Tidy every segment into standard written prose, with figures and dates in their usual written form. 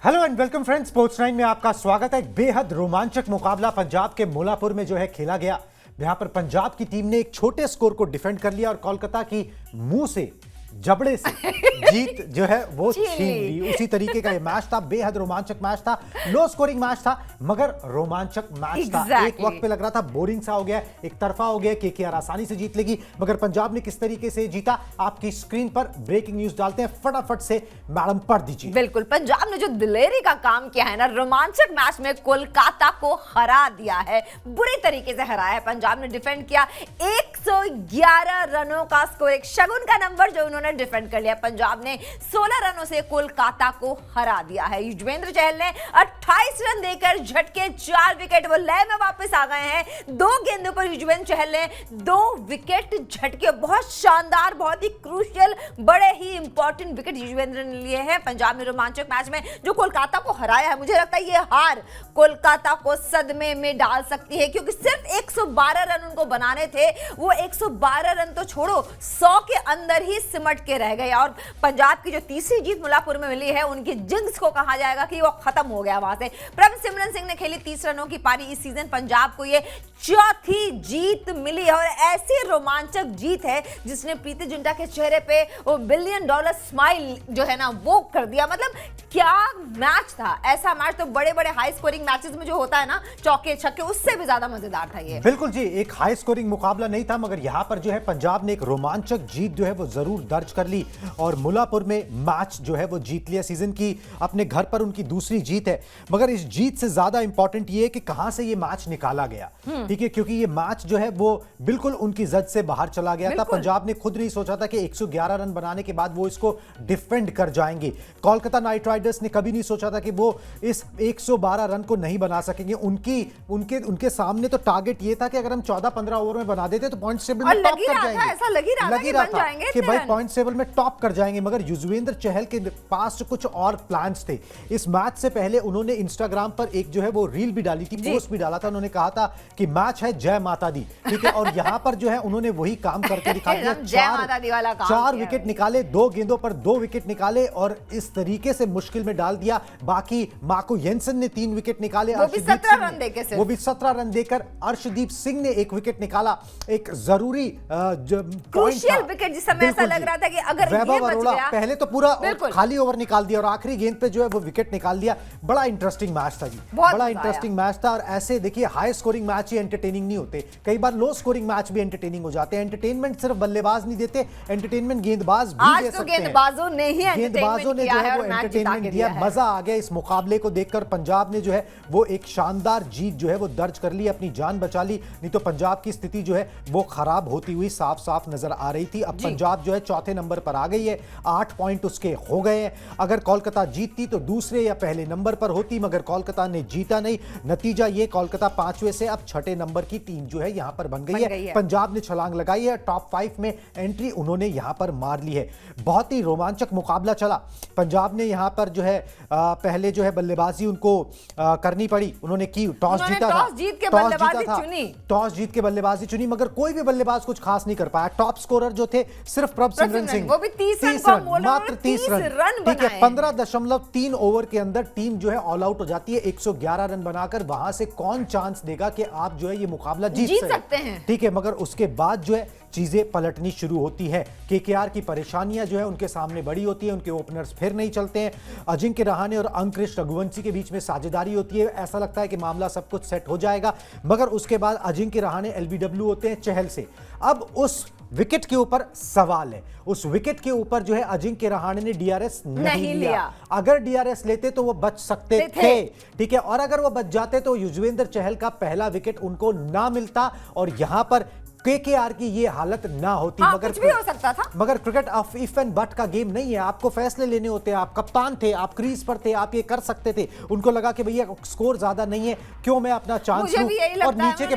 Hello and welcome friends, sports 9 में आपका स्वागत है। एक बेहद रोमांचक मुकाबला पंजाब के मुल्लापुर में जो है खेला गया, यहां पर पंजाब की टीम ने एक छोटे स्कोर को डिफेंड कर लिया और कोलकाता की मुंह से जबड़े से जीत जो है वो छीन ली। उसी तरीके का ये मैच था, बेहद रोमांचक मैच था, लो स्कोरिंग मैच था मगर रोमांचक मैच था। एक वक्त पे लग रहा था बोरिंग सा हो गया, एक तरफा हो गया, केकेआर आसानी से जीत लेगी, मगर पंजाब ने किस तरीके से जीता आपकी स्क्रीन पर ब्रेकिंग न्यूज डालते हैं, फटाफट से मैडम पढ़ दीजिए। बिल्कुल, पंजाब ने जो दिलेरी का काम किया है ना, रोमांचक मैच में कोलकाता को हरा दिया है, बुरी तरीके से हराया है। पंजाब ने डिफेंड किया, 111 रनों का स्कोर, एक शगुन का नंबर जो उन्होंने डिफेंड कर लिया। पंजाब ने 16 रनों से कोलकाता को हरा दिया है। युजवेंद्र चहल ने 28 रन देकर झटके 4 विकेट, वो लय में वापस आ गए हैं। 2 गेंदों पर युजवेंद्र चहल ने 2 विकेट झटके, बहुत शानदार, बहुत ही क्रूशियल, बड़े ही इंपॉर्टेंट विकेट युजवेंद्र ने लिए हैं। पंजाब ने रोमांचक मैच में जो कोलकाता को हराया है, मुझे लगता है ये हार कोलकाता को सदमे में डाल सकती है, क्योंकि सिर्फ 112 रन उनको बनाने थे। वो 112 रन तो छोड़ो, 100 के अंदर ही सिमट के रह गए। और पंजाब की जो तीसरी जीत मुल्लापुर में मिली है, उनकी जिंक्स को कहा जाएगा कि वो खत्म हो गया वहां से। प्रभसिमरन सिंह ने खेली 30 रनों की पारी। इस सीजन पंजाब को ये चौथी जीत मिली है और ऐसी रोमांचक जीत है जिसने प्रीति जिंटा के चेहरे पे वो $1 बिलियन स्माइल जो है ना वो कर दिया। मतलब क्या मैच था, ऐसा मैच तो बड़े बड़े हाई स्कोरिंग मैचेस में जो होता है ना, चौके छक्के, उससे भी ज्यादा मजेदार था ये। बिल्कुल जी, एक हाई स्कोरिंग मुकाबला नहीं था, मगर यहां पर जो है पंजाब ने एक रोमांचक जीत जो है वो जरूर दर्ज कर ली और मुल्लापुर में मैच जो है वो जीत लिया। सीजन की अपने घर पर उनकी दूसरी जीत है, मगर इस जीत से ज्यादा इंपॉर्टेंट ये है कि कहां से ये मैच निकाला गया, ठीक है, क्योंकि ये मैच जो है वो बिल्कुल उनकी जद से बाहर चला गया था। पंजाब ने खुद नहीं सोचा था कि 111 रन बनाने के बाद वो इसको डिफेंड कर जाएंगे। कोलकाता नाइट राइडर्स ने कभी नहीं सोचा था कि वो इस 112 रन को नहीं बना सकेंगे। उनके सामने तो टारगेट ये था कि अगर हम 14-15 ओवर में बना देते तो पॉइंट टेबल में टॉप कर जाएंगे। ऐसा लग ही रहा था कि भाई पॉइंट टेबल में टॉप कर जाएंगे, मगर युजवेंद्र चहल के पास कुछ और प्लान्स थे। इस मैच से पहले उन्होंने इंस्टाग्राम पर एक जो है वो रील भी डाली थी, पोस्ट भी डाला था। उन्होंने कहा था कि मैच है जय माता दी, ठीक है, और यहां पर जो है उन्होंने वही काम करके दिखा दिया। 4 विकेट निकाले, 2 गेंदों पर 2 विकेट निकाले और इस तरीके से मुश्किल में डाल दिया। बाकी मार्को येंसन ने 3 विकेट निकाले, वो भी 17 रन देकर। अर्शदीप सिंह ने 1 विकेट निकाला, एक जरूरी क्रूशियल विकेट, जिस समय ऐसा लग रहा था कि अगर ये बच गया, पहले तो पूरा खाली ओवर निकाल दिया और आखिरी गेंद पे जो है वो विकेट निकाल दिया। बड़ा इंटरेस्टिंग मैच था जी, बड़ा इंटरेस्टिंग मैच था। और ऐसे देखिए, हाई स्कोरिंग मैच ही एंटरटेनिंग नहीं होते, कई बार लो स्कोरिंग मैच भी एंटरटेनिंग हो जाते हैं। एंटरटेनमेंट सिर्फ बल्लेबाज नहीं देते, एंटरटेनमेंट गेंदबाज भी दे सकते हैं। गेंदबाजों ने ही गेंदबाजों ने जो है वो एंटरटेनमेंट दिया। मजा आ गया इस मुकाबले को देखकर। पंजाब ने जो है वो एक शानदार जीत जो है वो दर्ज कर ली, अपनी जान बचा ली, नहीं तो पंजाब की स्थिति जो है वो खराब होती हुई साफ साफ नजर आ रही थी। अब पंजाब जो है चौथे नंबर पर आ गई है, 8 पॉइंट उसके हो गए हैं। अगर कोलकाता जीतती तो दूसरे या पहले नंबर पर होती, मगर कोलकाता ने जीता नहीं। नतीजा ये, कोलकाता 5वें से अब 6ठे नंबर की टीम जो है यहां पर बन गई है। पंजाब ने छलांग लगाई है, टॉप 5 में एंट्री उन्होंने यहां पर मार ली है। बहुत ही रोमांचक मुकाबला चला। पंजाब ने यहां पर जो है पहले जो है बल्लेबाजी उनको करनी पड़ी, उन्होंने की, टॉस जीता था, टॉस जीत के बल्लेबाजी चुनी, मगर कोई भी बल्लेबाज कुछ खास नहीं कर पाया। टॉप स्कोरर जो थे सिर्फ प्रभसिमरन सिंह, वो भी 30 रन, मात्र 30 रन, ठीक है। 15.3 ओवर के अंदर टीम जो है ऑल आउट हो जाती है। 111 रन बनाकर वहां से कौन चांस देगा कि आप जो है ये मुकाबला जीत सकते हैं, ठीक है। मगर उसके बाद जो है चीजें पलटनी शुरू होती है। केकेआर की परेशानियां जो है उनके सामने बड़ी होती है, उनके ओपनर्स फिर नहीं चलते हैं। अजिंक्य रहाणे और अंकुरिश रघुवंशी के बीच में साझेदारी होती है, ऐसा लगता है कि मामला सब कुछ सेट हो जाएगा, मगर उसके बाद अजिंक्य रहाणे एलबीडब्ल्यू होते हैं चहल से। अब उस विकेट के ऊपर सवाल है, उस विकेट के ऊपर जो है अजिंक्य रहाणे ने डीआरएस नहीं लिया। अगर डीआरएस लेते तो वो बच सकते थे, ठीक है, और अगर वो बच जाते तो युजवेंद्र चहल का पहला विकेट उनको ना मिलता और यहां पर केकेआर की ये हालत ना होती। मगर कुछ भी हो सकता था। मगर cricket of if and but का गेम नहीं है, आपको फैसले लेने होते हैं। आप कप्तान थे, आप क्रीज पर थे, आप ये कर सकते थे। उनको लगा कि भैया स्कोर ज्यादा नहीं है, क्यों मैं अपना चांस लूं, और नीचे के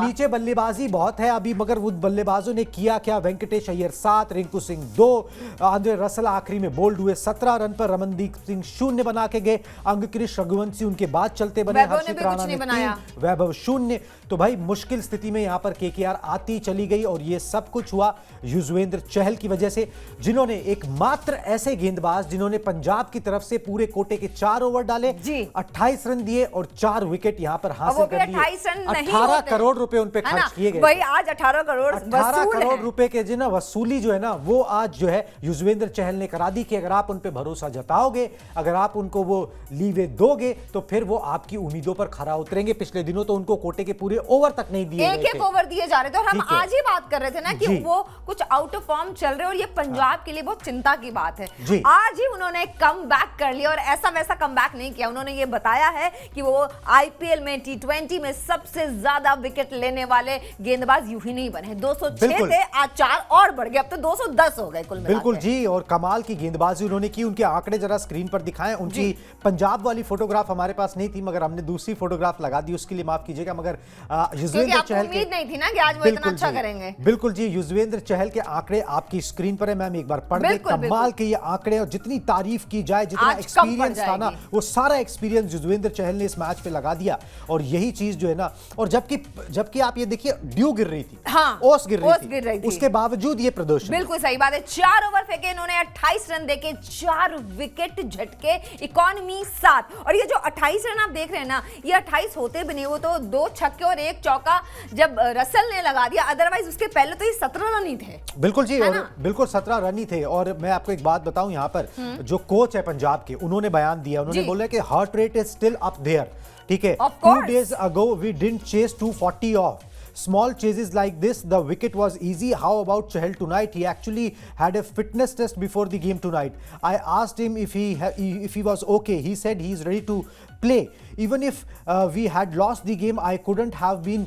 नीचे बल्लेबाजी बहुत है अभी, मगर वो बल्लेबाजों ने किया क्या? वेंकटेश अय्यर 7, रिंकू सिंह 2, आंद्रे रसल आखिरी में बोल्ड हुए 17 रन पर, रमनदीप सिंह 0 बना के गए, अंकुरिश रघुवंशी उनके बाद चलते बने, हर्षित राणा ने 3, वैभव 0। तो भाई मुश्किल स्थिति में यहां पर केकेआर केकेआर आती चली गई और ये सब कुछ हुआ युजवेंद्र चहल की वजह से, जिन्होंने एकमात्र ऐसे गेंदबाज जिन्होंने पंजाब की तरफ से पूरे कोटे के 4 ओवर डाले, 28 रन दिए और 4 विकेट यहां पर हासिल कर लिए। 18 करोड़ रुपए उन पे खर्च किए गए। वही आज 18 करोड़ रुपए के जो ना वसूली जो है ना, वो आज जो है युजवेंद्र चहल ने करा दी कि अगर आप उन पे भरोसा जताओगे, अगर आप उनको वो लीवे दोगे तो फिर वो आपकी उम्मीदों पर खरा उतरेंगे। पिछले दिनों तो उनको कोटे के पूरे ओवर तक नहीं दिए गए थे, एक ओवर दिए जा रहे थे। और हम आज ही बात कर रहे थे ना कि वो कुछ आउट ऑफ फॉर्म चल रहे और ये पंजाब के लिए बहुत चिंता की बात है। आज ही उन्होंने कम बैक कर लिया और ऐसा वैसा कम बैक नहीं किया। उन्होंने ये बताया है कि वो आईपीएल में T20 में सबसे ज्यादा विकेट लेने वाले गेंदबाज यूं ही नहीं बने। 206 थे, आज 4 और बढ़ गए, अब तो 210 हो गए कुल मिलाकर। बिल्कुल जी, और कमाल की गेंदबाजी उन्होंने की। उनके आंकड़े जरा स्क्रीन पर दिखाएं। उनकी पंजाब वाली फोटोग्राफ हमारे पास नहीं थी, मगर हमने दूसरी फोटोग्राफ लगा दी, उसके लिए माफ कीजिएगा। मगर युजवेंद्र चहल की उम्मीद नहीं थी ना कि आज वो इतना अच्छा करेंगे। बिल्कुल जी, युजवेंद्र चहल के आंकड़े आपकी स्क्रीन पर है, मैम एक बार पढ़ दें। कमाल के ये आंकड़े, और जितनी तारीफ की जाए, जितना एक्सपीरियंस था ना, वो सारा एक्सपीरियंस युजवेंद्र चहल ने इस मैच पे लगा दिया। और यही चीज जो है ना, और जबकि आप ये देखिए ड्यू गिर रही थी, ओस गिर रही थी, उसके बावजूद ये प्रदर्शन। बिल्कुल सही बात है। 4 ओवर फेंके इन्होंने, 28 रन देके 4 विकेट झटके, इकोनॉमी 7। और ये जो 28 रन आप देख रहे हैं ना, ये 28 होते भी नहीं, वो तो 2 छक्के और 1 चौका जब रसल ने लगा दिया, अदरवाइज उसके पहले तो ये 17 रन ही थे। बिल्कुल जी, और बिल्कुल 17 रन ही थे। और मैं आपको एक बात बताऊं, यहाँ पर जो कोच है पंजाब के, उन्होंने बयान दिया, उन्होंने बोला कि heart rate is still up there, ठीक है। 2 days ago we didn't chase 240 off. Small chases like this, the wicket was easy. How about Chahal tonight? He actually had a fitness test before the game tonight. I asked him if he was okay. He said he's ready to play. Even if we had lost the game, I couldn't have been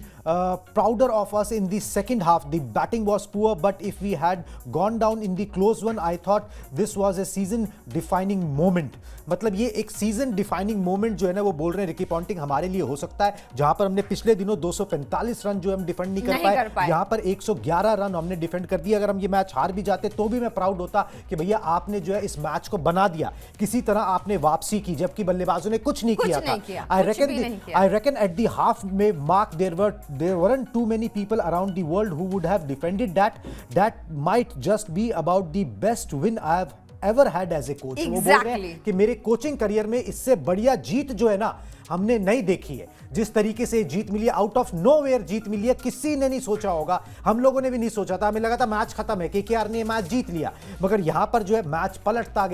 prouder of us in the second half. The batting was poor, but if we had gone down in the close one, I thought this was a season defining moment. मतलब ये एक season defining moment जो है ना, वो बोल रहे हैं रिकी पॉन्टिंग, हमारे लिए हो सकता है। जहां पर हमने पिछले दिनों 245 रन जो हम डिफेंड नहीं कर पाए, यहां पर 111 रन हमने डिफेंड कर दिया। अगर हम ये मैच हार भी जाते तो भी मैं प्राउड होता कि भैया आपने जो है इस मैच को बना दिया, किसी तरह आपने वापसी की, जबकि बल्लेबाजों ने कुछ नहीं किया था। I reckon at the half mark there weren't too many people around the world who would have defended that. That might just be about the best win I have ever had as a coach. वो बोल रहे हैं कि मेरे coaching career में इससे बढ़िया जीत जो है ना, हमने नहीं देखी है। जिस तरीके से जीत मिली है, आउट ऑफ नोवेयर जीत मिली है, किसी ने नहीं सोचा होगा, हम लोगों ने भी नहीं सोचा था। हमें लगा था मैच खत्म है, केकेआर ने मैच जीत लिया, मगर यहां पर जो है मैच पलटता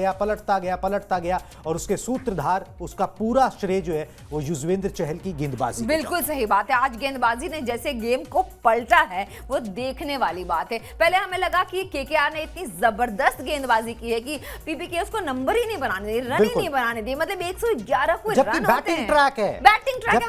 गया और उसके सूत्रधार, उसका पूरा श्रेय जो है वो युजवेंद्र चहल की गेंदबाजी। बिल्कुल सही बात है। आज गेंदबाजी ने जैसे गेम को पलटा है, वो देखने वाली बात है। पहले हमें लगा कि केकेआर ने इतनी जबरदस्त गेंदबाजी की है कि पीपीके उसको नंबर ही नहीं बनाने दिए, रन ही नहीं बनाने दिए। मतलब 111 कोई रन होते हैं। बैटिंग ट्रैक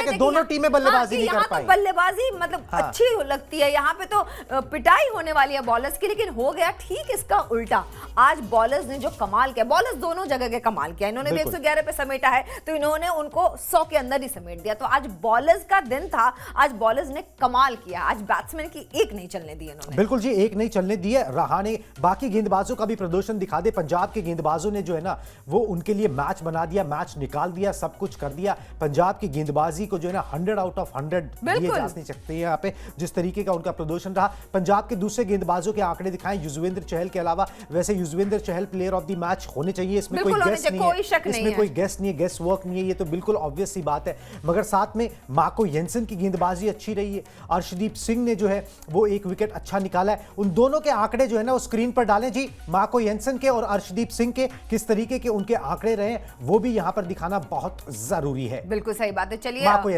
है, दोनों टीमें बल्लेबाजी नहीं कर पाई। बल्लेबाजी मतलब अच्छी लगती है, यहाँ पे तो पिटाई होने वाली है बॉलर्स की, लेकिन हो गया ठीक इसका उल्टा। आज बॉलर्स ने जो कमाल किया, बॉलर्स दोनों जगह के कमाल किया। इन्होंने भी 111 पे समेटा है, तो इन्होंने उनको 100 के अंदर ही समेट दिया। तो आज बॉलर्स का दिन था, आज बॉलर्स ने कमाल किया। आज बैट्समैन की एक नहीं चलने दी इन्होंने। बिल्कुल जी, एक नहीं चलने दी है। रहाणे बाकी गेंदबाजों का भी प्रदर्शन दिखा दे। पंजाब के गेंदबाजों ने जो है ना, वो उनके लिए मैच बना दिया, मैच निकाल दिया, सब कुछ कर दिया। पंजाब की गेंदबाजी को जो है ना 100 आउट ऑफ 100 दिए जा नहीं सकते हैं यहाँ पे, जिस तरीके का उनका प्रदर्शन रहा। पंजाब के दूसरे गेंदबाजों के आंकड़े दिखाएं युजवेंद्र चहल के अलावा। वैसे Yuzvendra Chahal player of the match होने चाहिए, इसमें कोई गेस नहीं है, इसमें कोई गेस नहीं है, गेस वर्क नहीं है, ये तो बिल्कुल ऑब्वियस सी बात है। मगर साथ में मार्को येंसन की गेंदबाजी अच्छी रही है। अर्शदीप सिंह ने जो है वो 1 विकेट अच्छा निकाला है। उन दोनों के आंकड़े जो है ना वो स्क्रीन पर डालें जी, मार्को येंसन के और अर्शदीप सिंह के किस तरीके के उनके आंकड़े रहे वो भी यहां पर दिखाना बहुत जरूरी है। बिल्कुल सही बात है। चलिए मार्को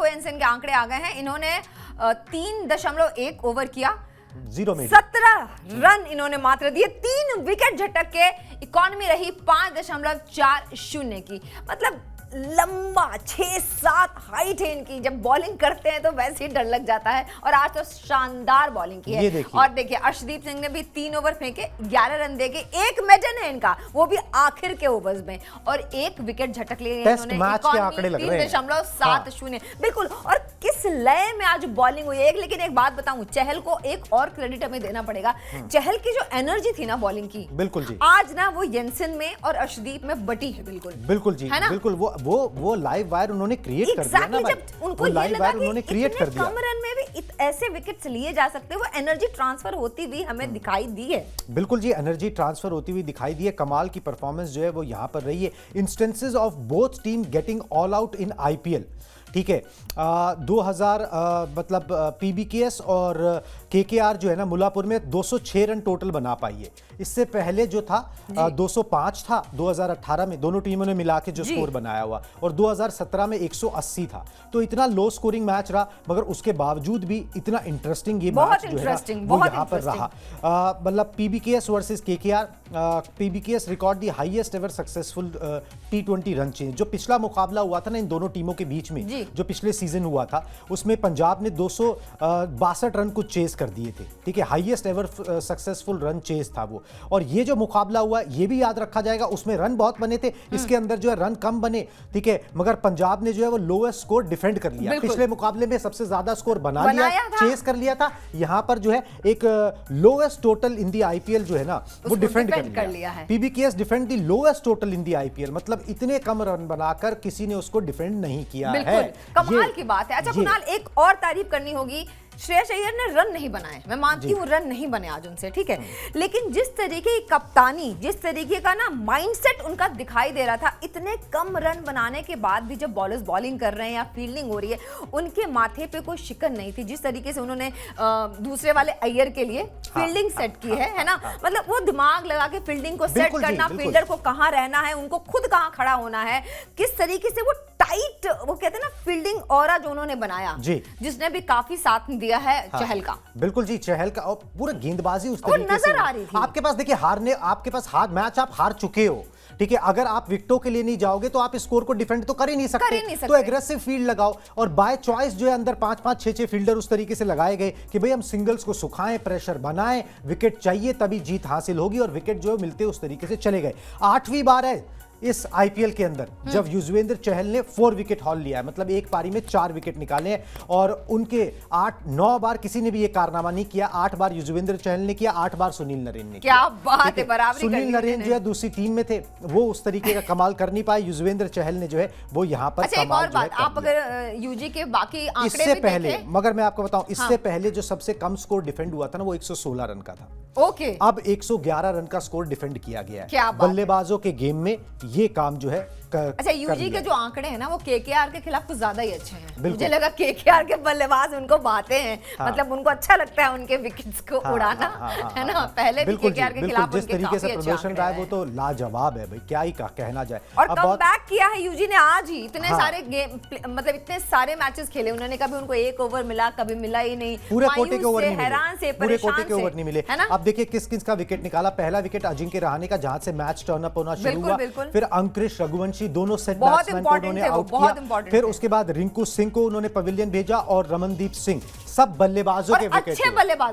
येंसन के आंकड़े आ गए हैं। इन्होंने 3.1 ओवर किया, 17 रन इन्होंने मात्र दिए, 3 विकेट झटक के, इकोनॉमी रही 5.40 की। मतलब लंबा 6-7 हाइट है इनकी। जब बॉलिंग करते हैं तो वैसे ही डर लग जाता है, और आज तो शानदार बॉलिंग की है। और देखिए अर्शदीप सिंह ने भी 3 ओवर फेंके, 11 रन देके, 1 मेडन है इनका, वो भी आखिर के ओवर्स में, और 1 विकेट झटक लिए इन्होंने। 3.70 बिल्कुल। और किस लय में आज बॉलिंग हुई है। लेकिन एक बात बताऊं, चहल को एक और क्रेडिट हमें देना पड़ेगा। चहल की जो एनर्जी थी ना बॉलिंग की, बिल्कुल जी, आज ना वो येंसन में और अर्शदीप में बटी है। बिल्कुल जी, बिल्कुल। वो लाइव वायर उन्होंने क्रिएट कर दिया ना भाई, उनको लाइव वायर उन्होंने क्रिएट कर दिया। कम रन में भी ऐसे विकेट्स लिए जा सकते हैं, वो एनर्जी ट्रांसफर होती हुई हमें दिखाई दी है। बिल्कुल जी, एनर्जी ट्रांसफर होती हुई दिखाई दी है। कमाल की परफॉर्मेंस जो है वो यहां पर रही है। Instances of both team getting all out in IPL, ठीक है। 2000 मतलब पीबीकेएस और केकेआर जो है ना मुल्लापुर में 206 रन टोटल बना पाई है। इससे पहले जो था 205 था 2018 में, दोनों टीमों ने मिला के जो स्कोर बनाया हुआ, और 2017 में 180 था। तो इतना लो स्कोरिंग मैच रहा, मगर उसके बावजूद भी इतना इंटरेस्टिंग ये मैच जो है वो यहाँ पर रहा। मतलब PBKS versus KKR, PBKS record the highest ever successful T20 run change. जो पिछला मुकाबला हुआ था ना इन दोनों टीमों के बीच में, जो पिछले सीजन हुआ था, उसमें पंजाब ने 262 रन को चेस कर दिए थे, ठीक है। Highest ever successful run chase था वो। और ये जो मुकाबला हुआ ये भी याद रखा जाएगा, उसमें रन बहुत बने थे, इसके अंदर जो है रन कम बने, ठीक है। मगर पंजाब ने जो है वो लोएस्ट स्कोर डिफेंड कर लिया। पिछले मुकाबले में सबसे ज्यादा स्कोर बना लिया, चेस कर लिया था। यहां पर जो है एक लोएस्ट टोटल इन दी आईपीएल जो है ना वो डिफेंड कर लिया है। पीबीकेएस डिफेंड दी लोएस्ट टोटल इन दी आईपीएल, मतलब इतने कम रन बनाकर किसी ने उसको डिफेंड नहीं किया है। कमाल की बात है। अच्छा कुणाल, एक और तारीफ करनी होगी, श्रेयस अय्यर ने रन नहीं बनाए, मैं मानती हूँ रन नहीं बने आज उनसे, ठीक है, लेकिन जिस तरीके की कप्तानी, जिस तरीके का ना माइंडसेट उनका दिखाई दे रहा था, इतने कम रन बनाने के बाद भी जब बॉलर्स बॉलिंग कर रहे हैं या फील्डिंग हो रही है, उनके माथे पे कोई शिकन नहीं थी। जिस तरीके से उन्होंने दूसरे वाले अय्यर के लिए फील्डिंग सेट की है ना, मतलब वो दिमाग लगा के फील्डिंग को सेट करना, फील्डर को कहाँ रहना है, उनको खुद कहाँ खड़ा होना है, किस तरीके से वो टाइट, वो कहते हैं ना फील्डिंग ऑरा जो उन्होंने बनाया, जिसने भी काफी साथ दिया है चहल का। बिल्कुल जी, चहल का। और पूरा गेंदबाजी उस तरीके से नजर आ रही थी। आपके पास देखिए आपके पास मैच आप हार चुके हो, ठीक है। अगर आप विकेटों के लिए नहीं जाओगे तो आप स्कोर को डिफेंड तो कर ही नहीं सकते। तो एग्रेसिव फील्ड लगाओ, और बाय चॉइस जो है अंदर 5-5, 6-6 फील्डर उस तरीके से लगाए गए कि भाई हम सिंगल्स को सुखाएं, प्रेशर बनाएं, विकेट चाहिए तभी जीत हासिल होगी, और विकेट जो मिलते उस तरीके से चले गए। 8वीं बार है इस आईपीएल के अंदर जब युजवेंद्र चहल ने 4 विकेट हॉल लिया है, मतलब एक पारी में 4 विकेट निकाले हैं, और उनके 8-9 बार किसी ने भी ये कारनामा नहीं किया। 8 बार युजवेंद्र चहल ने किया, 8 बार सुनील नरेन ने किया। क्या बात है, बराबरी। सुनील नरेन जो है दूसरी टीम में थे, वो उस तरीके का कमाल कर नहीं पाए। युजवेंद्र चहल ने जो है वो यहाँ पर अच्छा, एक और बात, आप अगर यूजी के बाकी आंकड़े इससे पहले, मगर मैं आपको बताऊं, इससे पहले जो सबसे कम स्कोर डिफेंड हुआ था ना वो 116 रन का था। ओके, अब 111 रन का स्कोर डिफेंड किया गया है। बल्लेबाजों के गेम में ये काम जो है अच्छा, यूजी के जो आंकड़े हैं ना वो केकेआर के खिलाफ कुछ ज्यादा ही अच्छे हैं। मुझे लगा केकेआर के बल्लेबाज उनको भाते हैं, मतलब उनको अच्छा लगता है उनके विकेट्स को उड़ाना, है ना। पहले भी केकेआर के खिलाफ जिस तरीके से प्रदर्शन रहा है वो तो लाजवाब है भाई, क्या ही कहना जाए। और कमबैक किया है यूजी ने आज ही। इतने सारे गेम, मतलब इतने सारे मैचेस खेले उन्होंने, कभी उनको 1 ओवर मिला, कभी मिला ही नहीं। पूरे कोटे के ओवर नहीं मिले, हैरान से, पूरे कोटे के ओवर नहीं मिले। अब देखिए किस किस का विकेट निकाला। पहला विकेट अजिंक्य रहाणे का, जहां से मैच टर्न अप होना शुरू हुआ। फिर अंकुरिश रघुवंशी, दोनों सेट बैट्समैन को उन्होंने आउट किया। फिर उसके बाद रिंकू सिंह को उन्होंने पवेलियन भेजा, और रमनदीप सिंह, सब बल्लेबाजों के विकेट,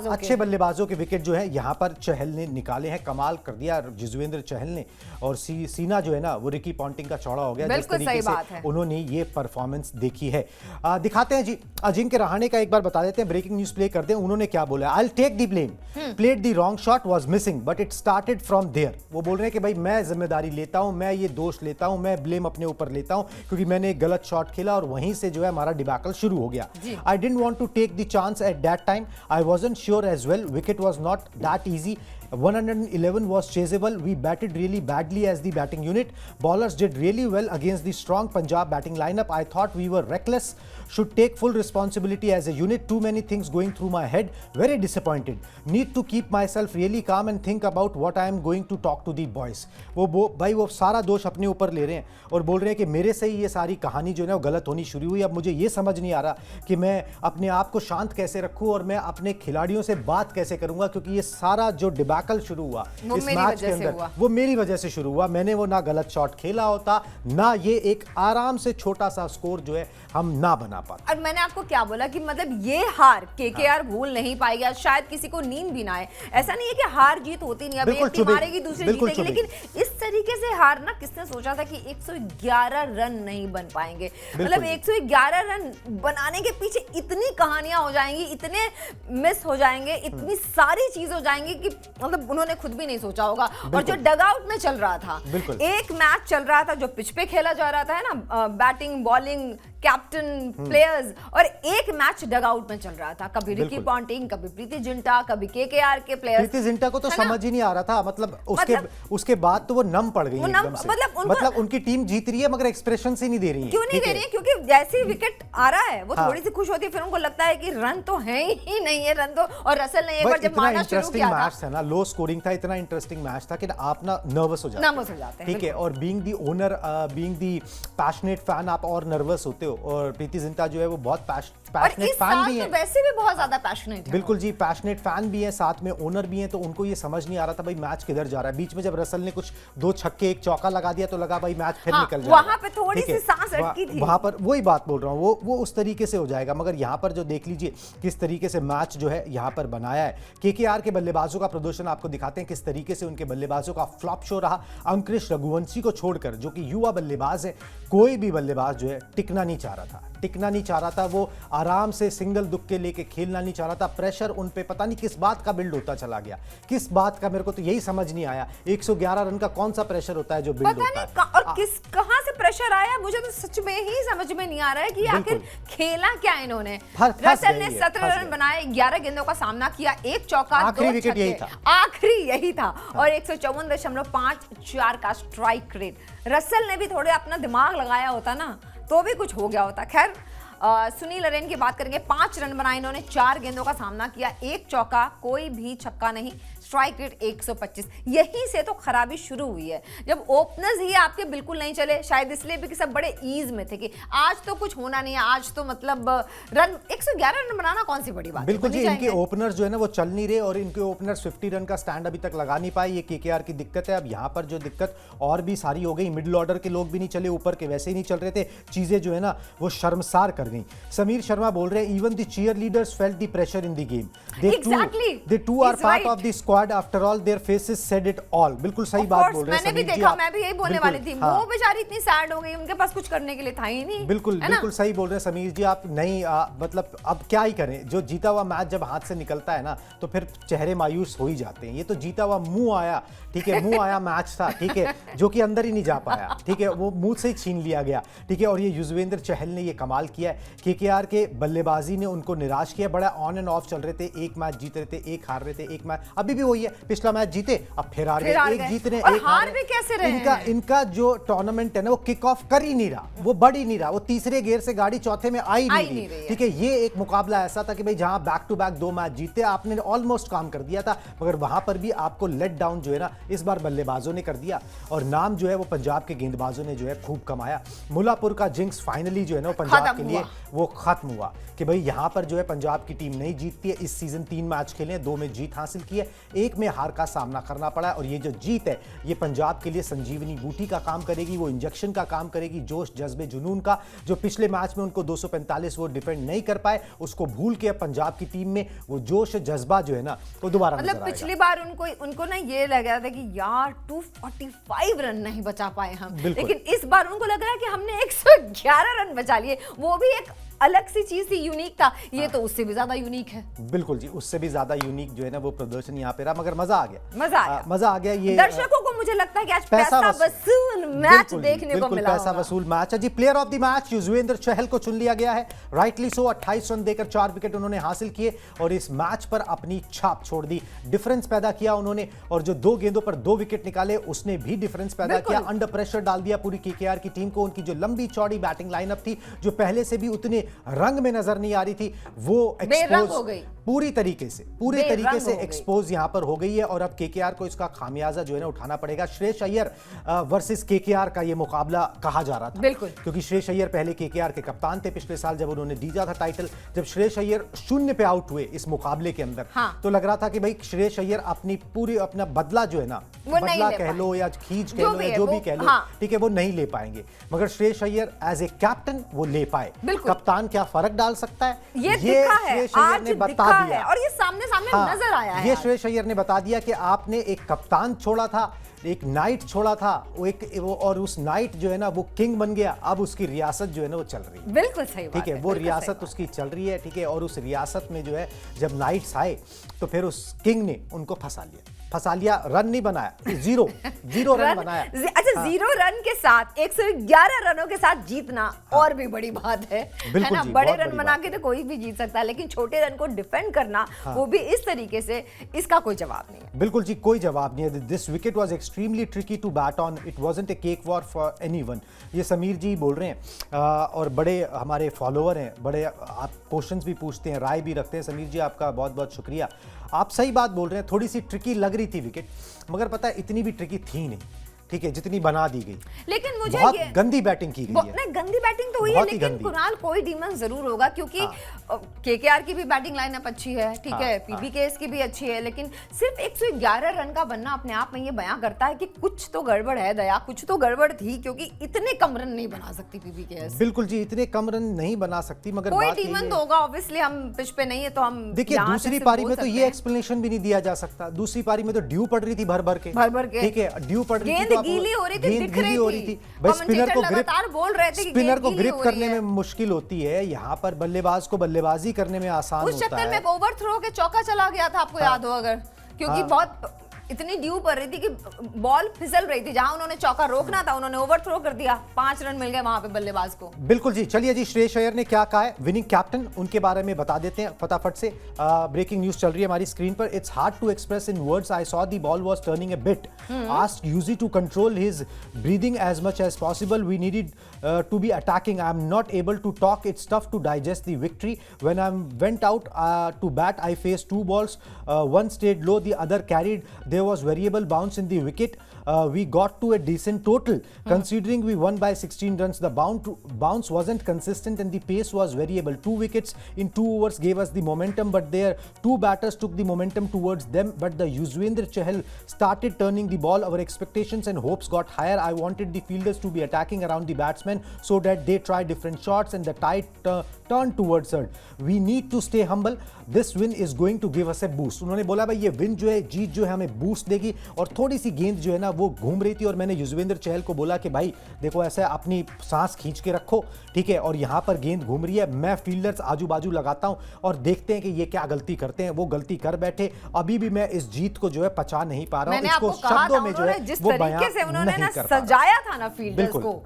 अच्छे बल्लेबाजों के विकेट जो है यहाँ पर चहल ने निकाले हैं। कमाल कर दिया युजवेंद्र चहल ने, और सीना जो है ना वो रिकी पॉन्टिंग का चौड़ा हो गया जिस तरीके से उन्होंने ये परफॉर्मेंस देखी है। दिखाते हैं जी अजिंक्य रहाणे का, एक बार बता देते हैं, ब्रेकिंग न्यूज प्ले करते हैं। उन्होंने क्या बोला, I will take the blame, played the wrong shot, was missing but it started from there. वो बोल रहे हैं कि भाई मैं जिम्मेदारी लेता हूं, मैं ये दोष लेता हूं, मैं ब्लेम अपने ऊपर लेता हूं, क्योंकि मैंने एक गलत शॉट खेला और वहीं से जो है हमारा डिबैकल शुरू हो गया। I didn't want to take the chance at that time. I wasn't sure as well. Wicket was not that easy. 111 was chaseable. We batted really badly as the batting unit. Bowlers did really well against the strong Punjab batting lineup. I thought we were reckless. Should take full responsibility as a unit. Too many things going through my head. Very disappointed. Need to keep myself really calm and think about what I am going to talk to the boys. वो सारा दोष अपने ऊपर ले रहे हैं और बोल रहे हैं कि मेरे से ही ये सारी कहानी जो है वो गलत होनी शुरू हुई। अब मुझे ये समझ नहीं आ रहा कि मैं अपने आप को शांत कैसे रखूं और मैं अपने खिलाड़ियों से बात कैसे करूंगा, क्योंकि ये सारा जो डिबैकल शुरू हुआ इस मैच के अंदर वो मेरी वजह से शुरू हुआ। मैंने वो ना गलत शॉट खेला होता, ना ये एक आराम से छोटा सा स्कोर जो है हम ना बना पाते। और मैंने आपको क्या बोला कि मतलब ये हार केकेआर भूल नहीं पाएगा, शायद किसी को नींद भी ना आए। ऐसा नहीं है कि हार जीत होती नहीं, अब एक टीम हारेगी दूसरी जीतेगी, लेकिन इस तरीके से हारना किसने सोचा था कि 111 रन नहीं बन पाएंगे। मतलब 111 रन बनाने के पीछे इतनी कहानियां हो जाएंगी, इतने मिस हो जाएंगे, इतनी सारी चीज हो जाएंगी कि मतलब उन्होंने खुद भी नहीं सोचा होगा। और जो डगआउट में चल रहा था, एक मैच चल रहा था जो पिच पे खेला जा रहा था, है ना, बैटिंग बॉलिंग कैप्टन, प्लेयर्स, और एक मैच डग आउट में चल रहा था, कभी रिकी पॉन्टिंग, कभी प्रीति जिंटा, कभी केकेआर के प्लेयर्स। प्रीति जिंटा को तो समझ ही नहीं आ रहा था, मतलब उसके बाद तो वो नम पड़ गई एकदम से। मतलब उनकी टीम जीत रही है मगर एक्सप्रेशन से नहीं दे रही है। क्यों नहीं दे रही है? क्योंकि जैसे विकेट आ रहा है वो थोड़ी सी खुश होती है, फिर उनको लगता है कि रन तो है ही नहीं है, रन तो। और रसल ने एक बार जब मारना शुरू किया था, मैच था ना, लो स्कोरिंग था, इतना इंटरेस्टिंग मैच था कि आप ना नर्वस हो जाते हैं। ठीक है, और being the owner, being the passionate fan, आप और नर्वस होते हो। और प्रीति जिंटा जो है वो बहुत पैशनेट फैन भी है, तो वैसे भी बहुत ज्यादा पैशनेट है। बिल्कुल जी, पैशनेट फैन भी है, साथ में ओनर भी है, तो उनको ये समझ नहीं आ रहा था भाई मैच किधर जा रहा है। बीच में जब रसल ने कुछ 2 छक्के 1 चौका लगा दिया तो लगा भाई मैच फिर निकल जाएगा। वहां पे थोड़ी सी सांस अटकी थी, वहां पर वही बात बोल रहा हूँ, वो उस तरीके से हो जाएगा। मगर यहाँ पर जो देख लीजिए किस तरीके से मैच जो है यहाँ पर बनाया है। केकेआर के बल्लेबाजों का प्रदर्शन आपको दिखाते हैं किस तरीके से उनके बल्लेबाजों का फ्लॉप शो रहा। अंकुरिश रघुवंशी को छोड़कर, जो कि युवा बल्लेबाज है, कोई भी बल्लेबाज जो है टिकना नहीं चाह रहा था। वो आराम से सिंगल दुक्के लेके खेलना नहीं चाह रहा था। प्रेशर उन पे पता नहीं किस बात का बिल्ड होता चला गया, किस बात का, मेरे को तो यही समझ नहीं आया। 111 रन का कौन सा प्रेशर होता है जो बिल्ड होता है, और कहां से प्रेशर आया, मुझे तो सच में ही समझ में नहीं आ रहा है कि आखिर खेला क्या इन्होंने। रसल ने 17 रन बनाए, 11 गेंदों का सामना किया, 1 चौका, आखिरी विकेट यही था और 154.54 का स्ट्राइक रेट। रसल ने भी थोड़े अपना दिमाग लगाया होता ना तो भी कुछ हो गया होता। खैर, सुनील नरेन की बात करेंगे। 5 रन बनाए इन्होंने, 4 गेंदों का सामना किया, 1 चौका, कोई भी छक्का नहीं, स्ट्राइक रेट 125। यहीं से तो खराबी शुरू हुई है, जब ओपनर्स ही आपके बिल्कुल नहीं चले। शायद इसलिए भी कि सब बड़े ईज में थे कि आज तो कुछ होना नहीं है, आज तो मतलब रन 111 रन बनाना कौन सी बड़ी बात है। बिल्कुल जी, इनके ओपनर्स जो है ना वो चल नहीं रहे और इनके ओपनर्स 50 रन का स्टैंड अभी तक लगा नहीं पाए। ये केकेआर की दिक्कत है। अब यहाँ पर जो दिक्कत और भी सारी हो गई, मिडिल ऑर्डर के लोग भी नहीं चले, ऊपर के वैसे ही नहीं चल रहे थे। चीजें जो है ना वो शर्मसार कर गई। समीर शर्मा बोल रहे हैं, even the cheerleaders felt the pressure in the game, they too are part of the squad, after all their faces said it all. बिल्कुल सही बात बोल रहे हैं। मैंने भी देखा, मैं भी यही बोलने वाली थी। वो बेचारी इतनी सैड हो गई, उनके पास कुछ करने के लिए था ही नहीं। बिल्कुल सही बोल रहे हैं समीर जी आप। नहीं मतलब अब क्या ही करें, जो जीता हुआ मैच जब हाथ से निकलता है ना तो फिर चेहरे मायूस हो ही जाते हैं। ये तो जीता हुआ मुंह आया, ठीक है, मुंह आया मैच था, ठीक है, जो कि अंदर ही नहीं जा पाया, ठीक है, वो मुंह से ही छीन लिया गया, ठीक है। और ये युजवेंद्र चहल ने ये कमाल किया है। केकेआर के बल्लेबाजी ने उनको निराश किया। बड़ा ऑन एंड ऑफ चल रहे थे, एक मैच जीत रहे थे, एक हार रहे थे, एक मैच अभी भी वही है, पिछला मैच जीते अब फिर हार गए, एक जीत रहे एक हार भी कैसे रहे। इनका जो टूर्नामेंट है ना वो किक ऑफ कर ही नहीं रहा, वो बढ़ ही नहीं रहा, वो तीसरे गेयर से गाड़ी चौथे में आई नहीं रही, ठीक है। ये एक मुकाबला ऐसा था कि भाई जहां बैक टू बैक 2 मैच जीते, आपने ऑलमोस्ट काम कर दिया था, मगर वहां पर भी आपको लेट डाउन जो है ना इस बार बल्लेबाजों ने कर दिया और नाम जो है वो पंजाब के गेंदबाजों ने जो है खूब कमाया। मुल्लापुर का जिंक्स फाइनली जो है ना पंजाब के लिए वो खत्म हुआ कि भाई यहां पर जो है पंजाब की टीम नहीं जीतती है। इस सीजन 3 मैच खेले, 2 में जीत हासिल की है, 1 में हार का सामना करना पड़ा और ये जो जीत है ये पंजाब के लिए संजीवनी बूटी का काम करेगी, वो इंजेक्शन का काम करेगी, जोश जज्बे जुनून का। जो पिछले मैच में उनको 245 वो डिफेंड नहीं कर पाए, उसको भूल के अब पंजाब की टीम में वो जोश जज्बा जो है ना वो दोबारा मतलब पिछली बार उनको ना ये लग रहा था कि यार 245 रन नहीं बचा पाए हम, लेकिन इस बार उनको लग रहा है कि हमने 111 रन बचा लिए। वो भी एक अलग सी चीज थी, यूनिक था। ये तो उससे भी ज्यादा यूनिक है। बिल्कुल जी, उससे भी ज्यादा यूनिक जो है ना वो प्रदर्शन यहाँ पे रहा, मगर मजा आ गया। ये दर्शकों को मुझे लगता है कि आज पैसा वसूल मैच देखने को मिला, पैसा वसूल मैच है जी। Player of the match Yuzvendra Chahal को चुन लिया गया है, राइटली सो। 28 रन देकर 4 विकेट उन्होंने हासिल किए और इस मैच पर अपनी छाप छोड़ दी, डिफरेंस पैदा किया उन्होंने। और जो 2 गेंदों पर 2 विकेट निकाले उसने भी डिफरेंस पैदा किया, अंडर प्रेशर डाल दिया पूरी केकेआर की टीम को। उनकी जो लंबी चौड़ी बैटिंग लाइनअप थी, जो पहले से भी उतने रंग में नजर नहीं आ रही थी, वो एक्सपोज हो गई पूरी तरीके से एक्सपोज यहां पर हो गई है। और अब केकेआर को इसका खामियाजा जो है ना उठाना पड़ेगा। श्रेयस अय्यर वर्सेस केकेआर का ये मुकाबला कहा जा रहा था, बिल्कुल, क्योंकि श्रेयस अय्यर पहले केकेआर के कप्तान थे पिछले साल जब उन्होंने जीता था टाइटल। जब श्रेयस अय्यर 0 पे आउट हुए इस मुकाबले के अंदर, तो लग रहा था कि भाई श्रेयस अय्यर अपना बदला जो है ना, बदला कह लो या खींच कह लो या जो भी कह लो, ठीक है, वो नहीं ले पाएंगे। मगर Shreyas Iyer as a captain वो ले पाए। कप्तान क्या फर्क डाल सकता है, ये श्रेयस अय्यर ने बता दिया और ये सामने नजर आया है। ये श्रेयस अय्यर ने बता दिया कि आपने एक कप्तान छोड़ा था, एक नाइट छोड़ा था, वो और उस नाइट जो है ना वो किंग बन गया। अब उसकी रियासत जो है ना वो चल रही है। बिल्कुल सही बात है, ठीक है, वो रियासत उसकी चल रही है, ठीक है। और उस रियासत में जो है जब नाइट्स आए तो फिर उस किंग ने उनको फंसा लिया। फंसा लिया, रन नहीं बनाया, जीरो रन बनाया। अच्छा, 0 रन के साथ 111 रनों के साथ जीतना और भी बड़ी बात है ना। बड़े रन बना के तो कोई भी जीत सकता है, लेकिन छोटे रन को डिफेंड करना, वो भी इस तरीके से, इसका कोई जवाब नहीं है। बिल्कुल जी, कोई जवाब नहीं है। This wicket was extremely tricky to bat on, it wasn't a cake walk for anyone. ये समीर जी बोल रहे हैं और बड़े हमारे फॉलोअर हैं, बड़े आप क्वेश्चंस भी पूछते हैं, राय भी रखते हैं। समीर जी आपका बहुत बहुत शुक्रिया, आप सही बात बोल रहे हैं। थोड़ी सी ट्रिकी लग रही थी विकेट, मगर पता है इतनी भी ट्रिकी थी नहीं, ठीक है, जितनी बना दी गई। लेकिन मुझे बहुत गंदी बैटिंग की गई है। नहीं, गंदी बैटिंग तो हुई है, लेकिन कुणाल कोई डीमन जरूर होगा, क्योंकि केकेआर की भी बैटिंग लाइनअप अच्छी है, ठीक है, पीबीकेएस की भी अच्छी है, लेकिन सिर्फ 111 रन का बनना अपने आप में ये बयां करता है कि कुछ तो गड़बड़ है दया, कुछ तो गड़बड़ थी, क्योंकि इतने कम रन नहीं बना सकती पीबीकेएस। बिल्कुल जी, इतने कम रन नहीं बना सकती, मगर कोई डीमन तो होगा, ऑब्वियसली हम पिच पे नहीं है तो हम देखिए, दूसरी पारी में तो ये एक्सप्लेनेशन भी नहीं दिया जा सकता। दूसरी पारी में तो ड्यू पड़ रही थी भर भर के, ठीक है, ड्यू पड़ रही थी, गेंद गीली हो रही थी, हो रही थी भाई। स्पिनर को ग्रिप करने में मुश्किल होती है, यहाँ पर बल्लेबाज को बल्लेबाजी करने में आसान होता है। उस चक्कर में ओवर थ्रो के चौका चला गया था, आपको याद हो अगर, क्योंकि बहुत इतनी ड्यू पड़ रही थी कि बॉल फिसल रही थी, जहां उन्होंने चौका रोकना था उन्होंने ओवर थ्रो कर दिया, 5 रन मिल गए वहां पे बल्लेबाज को। बिल्कुल जी, चलिए जी, श्रेयस अय्यर ने क्या कहा है, विनिंग कैप्टन, उनके बारे में बता देते हैं फटाफट से। ब्रेकिंग न्यूज चल रही है हमारी स्क्रीन पर। It's hard to express in words, I saw the ball was turning a bit, asked Yuzi to control his breathing as much as possible, we needed to be attacking, I am not able to talk, it's tough to digest the victory, when I went out to bat I faced 2 balls, one stayed low, the other carried, there was variable bounce in the wicket, we got to a decent total considering we won by 16 runs. The bounce wasn't consistent and the pace was variable. 2 wickets in 2 overs gave us the momentum, but their 2 batters took the momentum towards them, but the Yuzvendra Chahal started turning the ball. Our expectations and hopes got higher. I wanted the fielders to be attacking around the batsmen so that they try different shots and the tide turned towards her. We need to stay humble. This win is going to give us a boost. उन्होंने बोला भाई ये win जो है, जीत जो है, हमें boost देगी। और थोड़ी सी गेंद जो है ना वो घूम रही थी, और मैंने युजवेंद्र चहल को बोला कि भाई देखो ऐसा अपनी सांस खींच के रखो, ठीक है, और यहाँ पर गेंद घूम रही है, मैं फील्डर्स आजू बाजू लगाता हूँ और देखते हैं कि ये क्या गलती करते हैं। वो गलती कर बैठे, अभी भी मैं इस जीत को जो है पचा नहीं पा रहा हूँ, इसको शब्दों में जो है वो बयां नहीं कर पा रहा। जिस तरीके से सजाया था ना फील्डर्स को,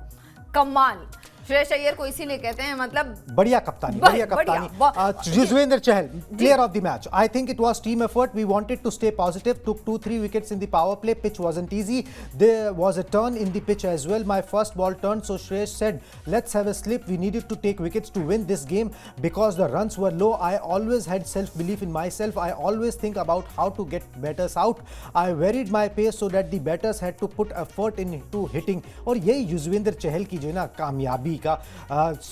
कमाल। श्रेयस अय्यर को इसीलिए कहते हैं, मतलब बढ़िया कप्तानी, बढ़िया कप्तानी। Yuzvendra Chahal player of the match, I think it was team effort, we wanted to stay positive, took 2-3 wickets in the power play, pitch wasn't easy, there was a turn in the pitch as well, my first ball turn, so Shreyas said let's have a slip, we needed to take wickets to win this game because the runs were low, I always had self belief in myself, I always think about how to get batters out, I varied my pace so that the batters had to put effort into hitting. और यही युजवेंद्र चहल की जो है ना कामयाबी का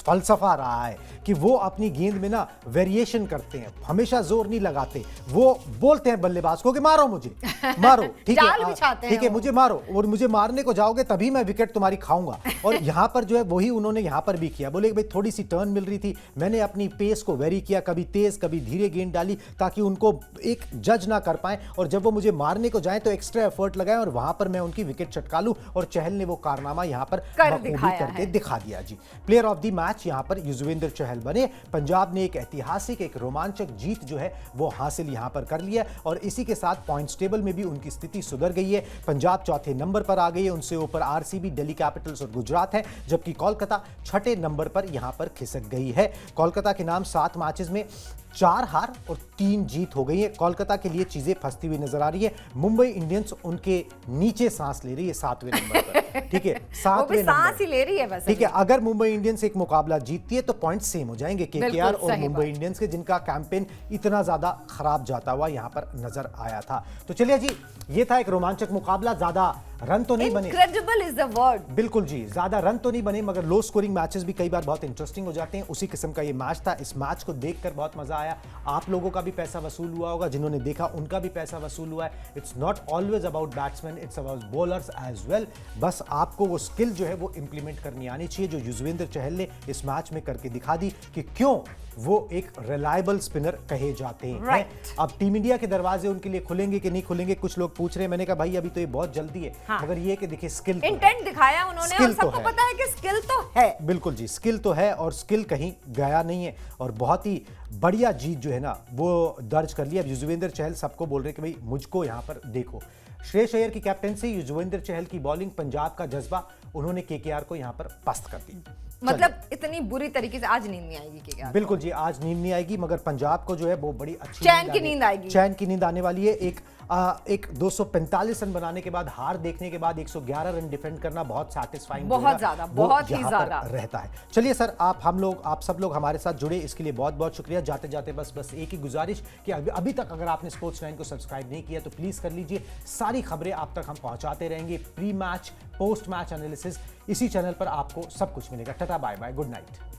फलसफा रहा है कि वो अपनी गेंद में ना वेरिएशन करते हैं, हमेशा जोर नहीं लगाते, वो बोलते हैं बल्लेबाज को कि मारो मुझे, मारो, ठीक है, ठीक है, मुझे मारो, और मुझे मारने को जाओगे तभी मैं विकेट तुम्हारी खाऊंगा। और यहाँ पर जो है वही उन्होंने यहाँ पर भी किया, बोले भाई थोड़ी सी टर्न मिल रही थी, मैंने अपनी पेस को वेरी किया, कभी तेज कभी धीरे गेंद डाली ताकि उनको एक जज ना कर पाए, और जब वो मुझे मारने को जाए तो एक्स्ट्रा एफर्ट लगाए और वहां पर मैं उनकी विकेट चटका लूं। और चहल ने वो कारनामा यहाँ पर करके दिखा दिया जी। प्लेयर ऑफ द मैच यहां पर युजवेंद्र चहल बने। पंजाब ने एक ऐतिहासिक, एक रोमांचक जीत जो है वो हासिल यहां पर कर लिया, और इसी के साथ पॉइंट्स टेबल में भी उनकी स्थिति सुधर गई है। पंजाब चौथे नंबर पर आ गई है, उनसे ऊपर आरसीबी, दिल्ली कैपिटल्स और गुजरात है, जबकि कोलकाता छठे नंबर पर यहां पर खिसक गई है। कोलकाता के नाम 7 मैचेस में 4 हार और 3 जीत हो गई है। कोलकाता के लिए चीजें फंसती हुई नजर आ रही है। मुंबई इंडियंस उनके नीचे सांस ले रही है 7वें नंबर पर, ठीक है, 7वें सांस ही ले रही है बस, ठीक है। अगर मुंबई इंडियंस एक मुकाबला जीतती है तो पॉइंट सेम हो जाएंगे केकेआर और मुंबई इंडियंस के, जिनका कैंपेन इतना ज्यादा खराब जाता हुआ यहां पर नजर आया था। तो चलिए जी, ये था एक रोमांचक मुकाबला, ज्यादा रन तो नहीं बने, इनक्रेडिबल इज द वर्ड, बिल्कुल जी, ज्यादा रन तो नहीं बने, मगर लो स्कोरिंग मैचेस भी कई बार बहुत इंटरेस्टिंग हो जाते हैं। उसी किस्म का ये मैच था। इस मैच को देखकर बहुत मजा आया, आप लोगों का भी पैसा वसूल हुआ होगा, जिन्होंने देखा उनका भी पैसा वसूल हुआ है। It's not always about batsman, it's about bowlers as well. बस आपको वो स्किल जो है वो इंप्लीमेंट करनी आनी चाहिए, जो युजवेंद्र चहल ने इस मैच में करके दिखा दी कि क्यों वो एक रिलायबल स्पिनर कहे जाते हैं। अब टीम इंडिया के दरवाजे उनके लिए खुलेंगे कि नहीं खुलेंगे, कुछ लोग पूछ रहे हैं। मैंने कहा भाई अभी तो ये बहुत जल्दी है, मगर ये कि देखिए स्किल, इंटेंट दिखाया उन्होंने और सबको पता है कि स्किल तो है, बिल्कुल जी, स्किल तो है और स्किल कहीं गया नहीं है। और बहुत ही बढ़िया जीत जो है ना वो दर्ज कर ली। अब युजवेंद्र चहल सबको बोल रहे कि भाई मुझको यहाँ पर देखो। श्रेयस अय्यर की कैप्टनसी, युजवेंद्र चहल की बॉलिंग, पंजाब का जज्बा, उन्होंने केकेआर को यहाँ पर पस्त कर दी। मतलब इतनी बुरी तरीके से आज नींद नहीं आएगी केकेआर। बिल्कुल जी, आज नींद नहीं आएगी, मगर पंजाब को जो है वो बड़ी अच्छी चैन की नींद आएगी। चैन की नींद आने वाली है। एक 245 रन बनाने के बाद, हार देखने के बाद 111 रन डिफेंड करना बहुत सैटिस्फाइंग, बहुत ज्यादा, बहुत ही ज्यादा रहता है। चलिए सर, आप सब लोग हमारे साथ जुड़े, इसके लिए बहुत बहुत शुक्रिया। जाते जाते बस एक ही गुजारिश कि अभी तक अगर आपने स्पोर्ट्स 9 को सब्सक्राइब नहीं किया तो प्लीज कर लीजिए। सारी खबरें आप तक हम पहुंचाते रहेंगे, pre match, post match analysis, इसी चैनल पर आपको सब कुछ मिलेगा। Tata, bye bye, good night.